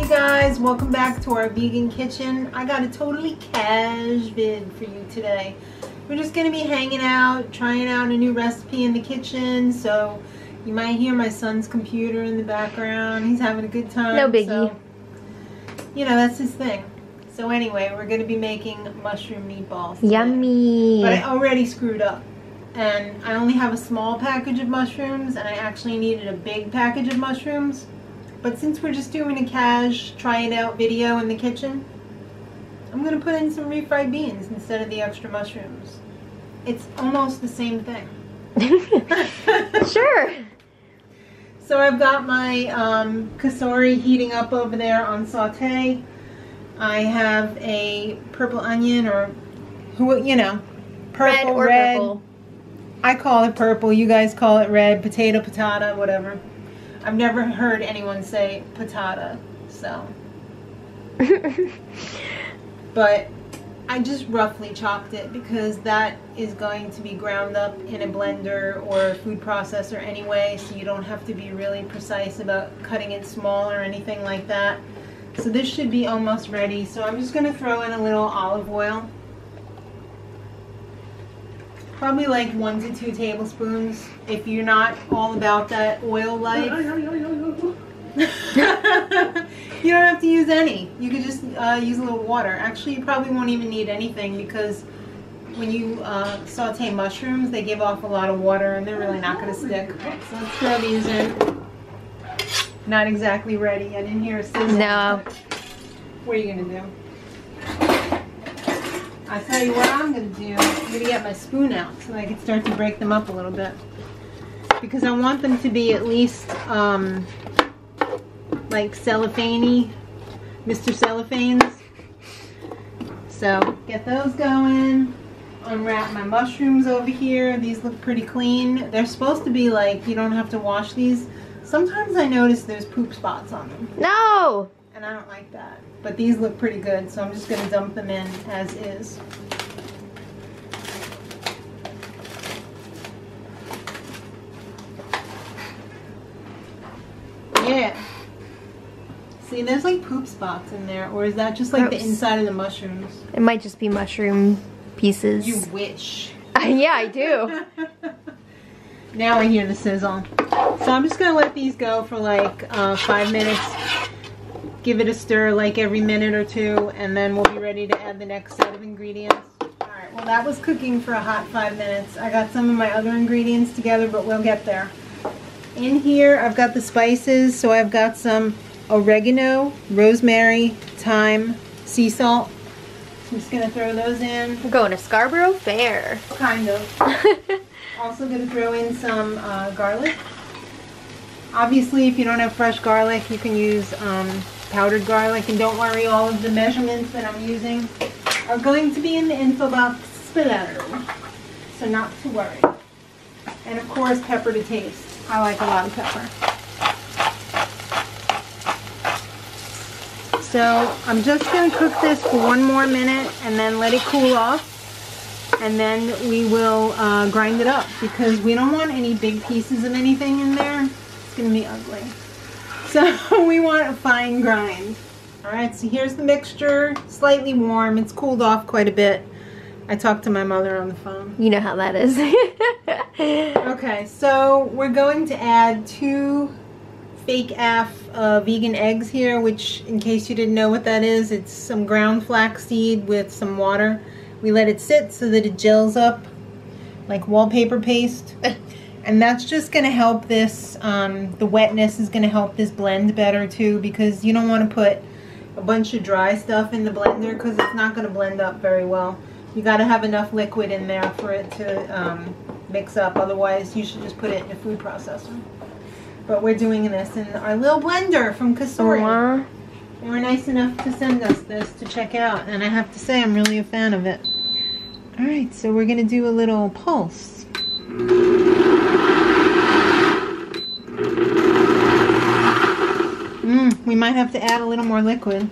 Hey guys, welcome back to our vegan kitchen. I got a totally cash vid for you today. We're just going to be hanging out, trying out a new recipe in the kitchen, so you might hear my son's computer in the background. He's having a good time. No biggie. So, you know, that's his thing. So anyway, we're going to be making mushroom meatballs today. Yummy. But I already screwed up. And I only have a small package of mushrooms, and I actually needed a big package of mushrooms. But since we're just doing a cash try it out video in the kitchen, I'm going to put in some refried beans instead of the extra mushrooms. It's almost the same thing. Sure. So I've got my kasori heating up over there on saute. I have a purple onion, or you know, purple, red. Purple. I call it purple. You guys call it red. Potato, patata, whatever. I've never heard anyone say patata, so. But I just roughly chopped it because that is going to be ground up in a blender or a food processor anyway, so you don't have to be really precise about cutting it small or anything like that. So this should be almost ready. So I'm just going to throw in a little olive oil. Probably like 1 to 2 tablespoons if you're not all about that oil life. You don't have to use any. You could just use a little water. Actually, you probably won't even need anything because when you saute mushrooms, they give off a lot of water and they're really not going to stick. So let's throw these in. Not exactly ready. I didn't hear a sizzle. No. What are you going to do? I'll tell you what I'm going to do. I'm going to get my spoon out so I can start to break them up a little bit. Because I want them to be at least like cellophane-y, Mr. Cellophanes. So get those going. Unwrap my mushrooms over here. These look pretty clean. They're supposed to be like, you don't have to wash these. Sometimes I notice there's poop spots on them. No! And I don't like that. But these look pretty good, so I'm just going to dump them in as is. Yeah. See, there's like poop spots in there, or is that just like the inside of the mushrooms? It might just be mushroom pieces. You wish. Yeah, I do. Now I hear the sizzle. So I'm just going to let these go for like 5 minutes. Give it a stir like every minute or two, and then we'll be ready to add the next set of ingredients. Alright, well that was cooking for a hot 5 minutes. I got some of my other ingredients together, but we'll get there. In here I've got the spices, so I've got some oregano, rosemary, thyme, sea salt. So I'm just going to throw those in. We're going to Scarborough Fair. Kind of. Also going to throw in some garlic. Obviously, if you don't have fresh garlic, you can use powdered garlic. And don't worry, all of the measurements that I'm using are going to be in the info box below. So not to worry. And of course, pepper to taste. I like a lot of pepper. So I'm just going to cook this for 1 more minute and then let it cool off. And then we will grind it up because we don't want any big pieces of anything in there. It's going to be ugly. So we want a fine grind. Alright, so here's the mixture. Slightly warm. It's cooled off quite a bit. I talked to my mother on the phone. You know how that is. Okay, so we're going to add 2 fake AF vegan eggs here, which, in case you didn't know what that is, it's some ground flaxseed with some water. We let it sit so that it gels up like wallpaper paste. And that's just going to help this, the wetness is going to help this blend better too, because you don't want to put a bunch of dry stuff in the blender because it's not going to blend up very well. You got to have enough liquid in there for it to mix up, otherwise you should just put it in a food processor. But we're doing this in our little blender from Kasori. They were nice enough to send us this to check out, and I have to say I'm really a fan of it. Alright, so we're going to do a little pulse. We might have to add a little more liquid,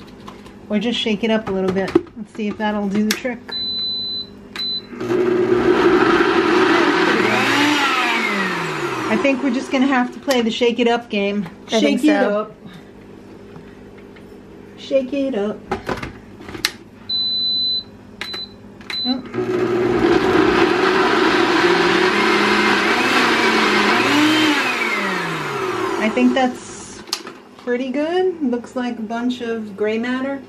or just shake it up a little bit. Let's see if that'll do the trick. I think we're just going to have to play the shake it up game. Shake it up. Shake it up. Oh. I think that's pretty good. Looks like a bunch of gray matter.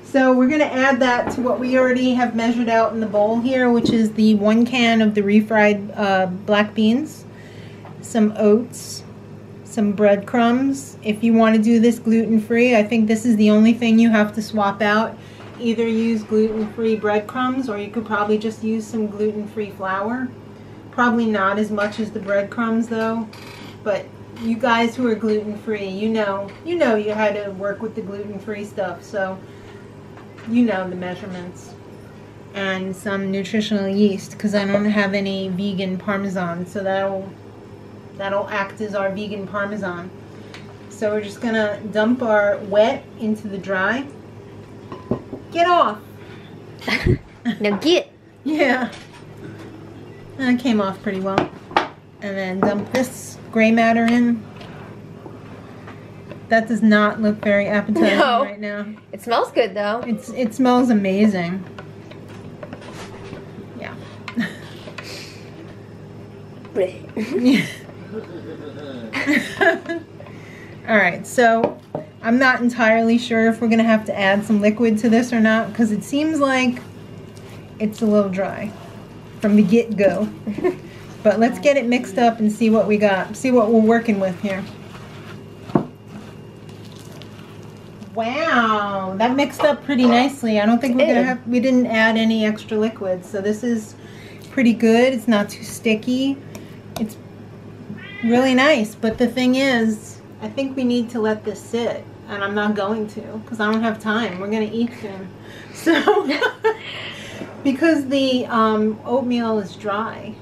So we're going to add that to what we already have measured out in the bowl here, which is the 1 can of the refried black beans, some oats, some breadcrumbs. If you want to do this gluten-free, I think this is the only thing you have to swap out. Either use gluten-free breadcrumbs, or you could probably just use some gluten-free flour. Probably not as much as the breadcrumbs though, but you guys who are gluten-free, you know you how to work with the gluten-free stuff, so you know the measurements. And some nutritional yeast, because I don't have any vegan Parmesan, so that'll act as our vegan Parmesan. So we're just gonna dump our wet into the dry. Get off! Now get! Yeah. That came off pretty well. And then dump this gray matter in. That does not look very appetizing right now. It smells good though. It smells amazing. Yeah. Alright, so I'm not entirely sure if we're going to have to add some liquid to this or not, because it seems like it's a little dry from the get-go. But let's get it mixed up and see what we got. See what we're working with here. Wow, that mixed up pretty nicely. I don't think we didn't add any extra liquid, so this is pretty good. It's not too sticky. It's really nice, but the thing is, I think we need to let this sit, and I'm not going to, because I don't have time. We're going to eat soon. So, because the oatmeal is dry,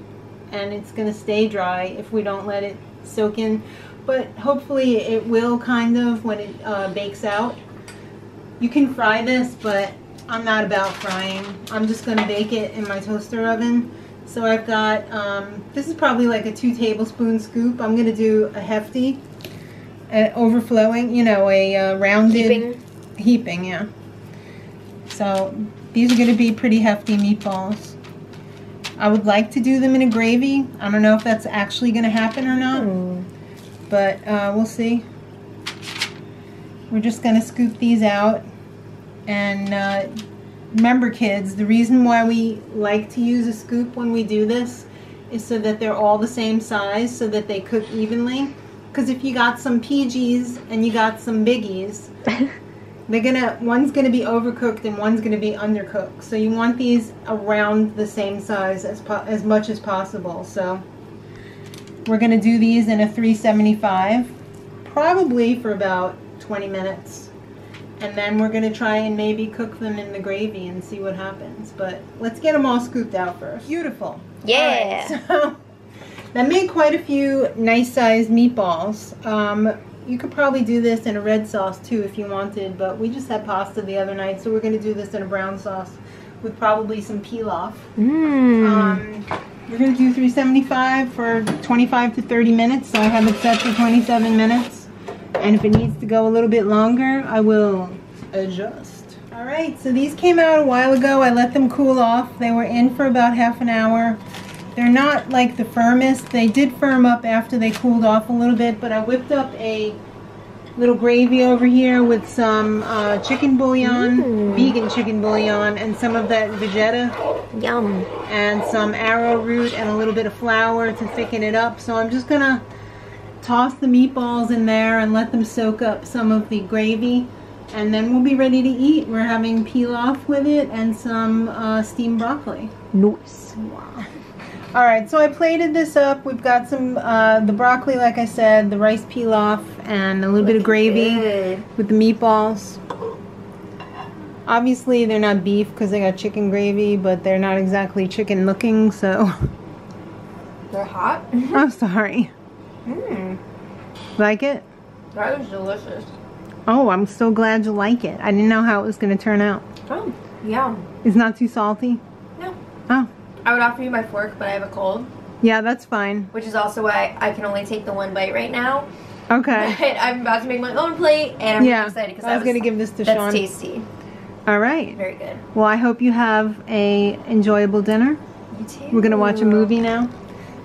and it's going to stay dry if we don't let it soak in, but hopefully it will kind of when it bakes out. You can fry this, but I'm not about frying. I'm just going to bake it in my toaster oven. So I've got, this is probably like a 2 tablespoon scoop. I'm going to do a hefty, overflowing, you know, a rounded heaping, yeah. So these are going to be pretty hefty meatballs. I would like to do them in a gravy. I don't know if that's actually going to happen or not, but we'll see. We're just going to scoop these out, and remember kids, the reason why we like to use a scoop when we do this is so that they're all the same size, so that they cook evenly. Because if you got some PGs and you got some biggies, one's gonna be overcooked and one's gonna be undercooked. So you want these around the same size as much as possible. So we're gonna do these in a 375, probably for about 20 minutes. And then we're gonna try and maybe cook them in the gravy and see what happens. But let's get them all scooped out first. Beautiful. Yeah. Right, so that made quite a few nice sized meatballs. You could probably do this in a red sauce too if you wanted, but we just had pasta the other night, so we're going to do this in a brown sauce with probably some pilaf. We're going to do 375 for 25 to 30 minutes, so I have it set for 27 minutes. And if it needs to go a little bit longer, I will adjust. Alright, so these came out a while ago. I let them cool off. They were in for about half an hour. They're not like the firmest. They did firm up after they cooled off a little bit, but I whipped up a little gravy over here with some chicken bouillon, vegan chicken bouillon, and some of that vegeta. Yum. And some arrowroot and a little bit of flour to thicken it up. So I'm just gonna toss the meatballs in there and let them soak up some of the gravy, and then we'll be ready to eat. We're having pilaf with it and some steamed broccoli. Nice. Wow. Alright, so I plated this up. We've got some, the broccoli, like I said, the rice pilaf, and a little bit of gravy with the meatballs. Obviously, they're not beef because they got chicken gravy, but they're not exactly chicken looking, so. They're hot? I'm sorry. Like it? That was delicious. Oh, I'm so glad you like it. I didn't know how it was going to turn out. Oh, yum. It's not too salty? No. Oh. I would offer you my fork, but I have a cold. Yeah, that's fine. Which is also why I can only take the one bite right now. Okay. But I'm about to make my own plate, and I'm really excited because I was gonna give this to that's Sean. tasty. All right. Very good. Well, I hope you have a enjoyable dinner. You too. We're gonna watch a movie now.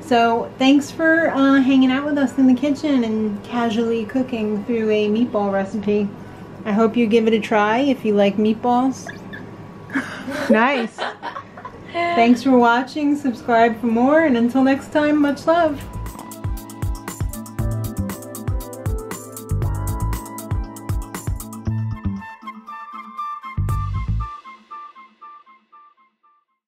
So thanks for hanging out with us in the kitchen and casually cooking through a meatball recipe. I hope you give it a try if you like meatballs. Nice. Thanks for watching. Subscribe for more, and until next time, much love.